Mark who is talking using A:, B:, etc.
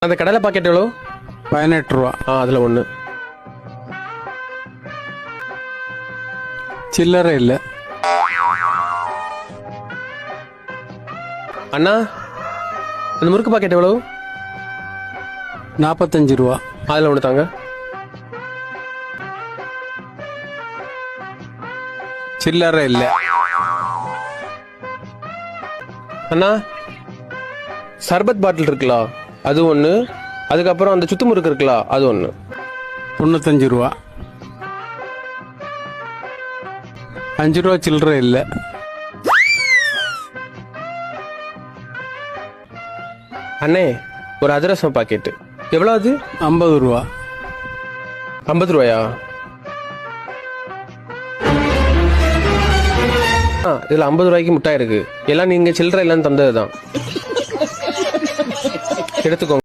A: அந்த கடலை பாக்கெட் எவ்வளோ?
B: 18 ரூபா.
A: அதில் ஒன்று.
B: சில்லறை இல்லை.
A: அண்ணா அந்த முறுக்கு பாக்கெட் எவ்வளோ?
B: 45 ரூபா.
A: அதில் ஒன்று தாங்க.
B: சில்லறை இல்லை.
A: அண்ணா சர்பத் பாட்டில் இருக்குல்ல அது ஒன்று, அதுக்கப்புறம் அந்த சுத்து முறுக்கு இருக்குல்ல அது ஒன்று.
B: 95 ரூபா. 5 ரூபா சில்லறை இல்லை.
A: அண்ணே ஒரு அதிரசம் பாக்கெட்டு எவ்வளோ? அது
B: 50 ரூபா.
A: 50 ரூபாயா? இதில் 50 ரூபாய்க்கு முட்டாய் இருக்கு. எல்லாம் நீங்கள் சில்லறை இல்லைன்னு தந்தது தான். எடுத்துக்கோங்க.